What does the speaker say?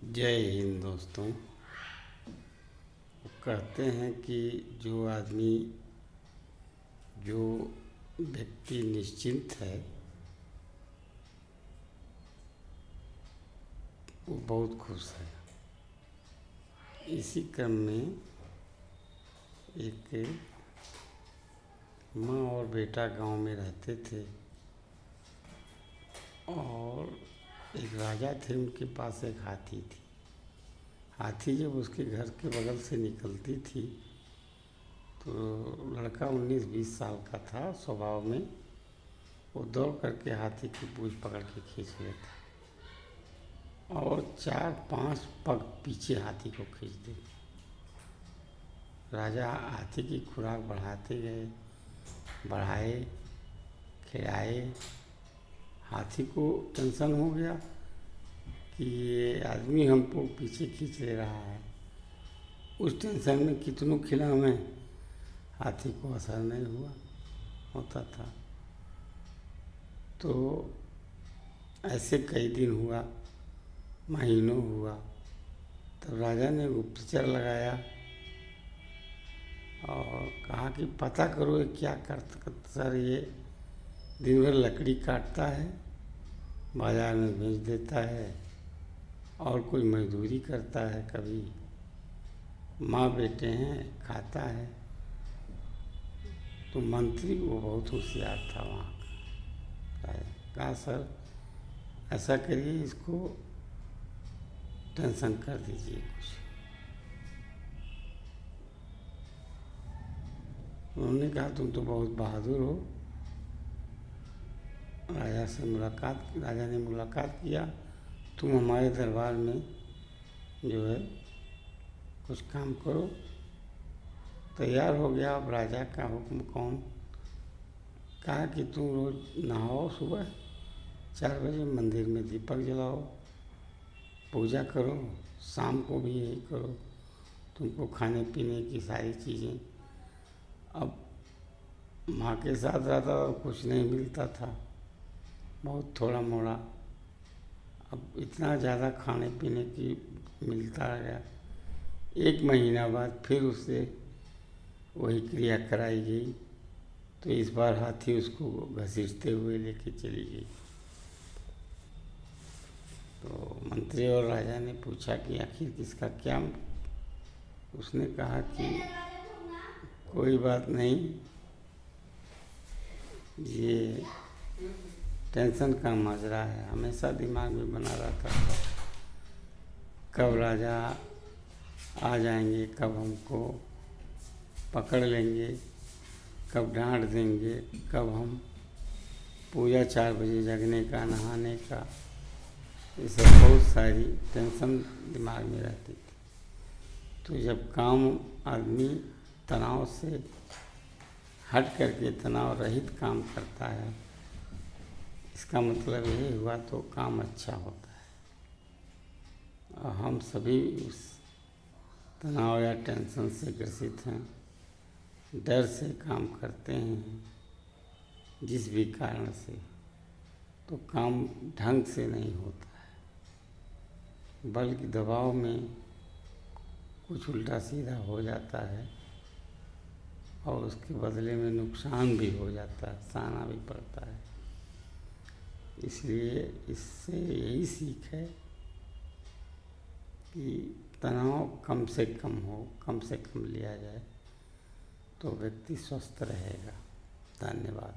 जय हिंद दोस्तों। कहते हैं कि जो व्यक्ति निश्चिंत है वो बहुत खुश है। इसी क्रम में एक माँ और बेटा गांव में रहते थे और एक राजा थे, उनके पास एक हाथी थी। हाथी जब उसके घर के बगल से निकलती थी तो लड़का 19-20 साल का था। स्वभाव में वो दौड़ करके हाथी की पूँछ पकड़ के खींच लेता और 4-5 पग पीछे हाथी को खींच देता। राजा हाथी की खुराक बढ़ाते गए, बढ़ाए, खिलाए। हाथी को टेंशन हो गया कि ये आदमी हमको पीछे खींच ले रहा है। उस टेंशन में कितनों खिलावें, हाथी को असर नहीं होता था। तो ऐसे कई दिन हुआ, महीनों हुआ। तब राजा ने गुप्तचर लगाया और कहा कि पता करो ये क्या करता सर, ये दिन भर लकड़ी काटता है, बाजार में बेच देता है और कोई मजदूरी करता है, कभी माँ बेटे हैं, खाता है। तो मंत्री वो बहुत होशियार था वहाँ का। कहा सर ऐसा करिए, इसको टेंशन कर दीजिए कुछ। उन्होंने कहा तुम तो बहुत बहादुर हो। राजा ने मुलाकात किया, तुम हमारे दरबार में जो है कुछ काम करो। तैयार हो गया। अब राजा का हुक्म कौन। कहा कि तुम रोज़ नहाओ, सुबह 4 बजे मंदिर में दीपक जलाओ, पूजा करो, शाम को भी यही करो। तुमको खाने पीने की सारी चीज़ें। अब माँ के साथ रहता और कुछ नहीं मिलता था, बहुत थोड़ा मोड़ा। अब इतना ज़्यादा खाने पीने की मिलता गया। 1 महीना बाद फिर उससे वही क्रिया कराई गई। तो इस बार हाथी उसको घसीटते हुए लेके चली गई। तो मंत्री और राजा ने पूछा कि आखिर किसका क्या। उसने कहा कि कोई बात नहीं, ये टेंशन का माजरा है, हमेशा दिमाग में बना रहता था। कब राजा आ जाएंगे, कब हमको पकड़ लेंगे, कब डांट देंगे, कब हम पूजा 4 बजे जगने का, नहाने का, ये सब बहुत सारी टेंशन दिमाग में रहती थी। तो जब काम आदमी तनाव से हट करके तनाव रहित काम करता है, इसका मतलब यही हुआ तो काम अच्छा होता है। और हम सभी उस तनाव या टेंशन से ग्रसित हैं, डर से काम करते हैं जिस भी कारण से, तो काम ढंग से नहीं होता है, बल्कि दबाव में कुछ उल्टा सीधा हो जाता है और उसके बदले में नुकसान भी हो जाता है, सहना भी पड़ता है। इसलिए इससे यही सीख है कि तनाव कम से कम हो, कम से कम लिया जाए तो व्यक्ति स्वस्थ रहेगा। धन्यवाद।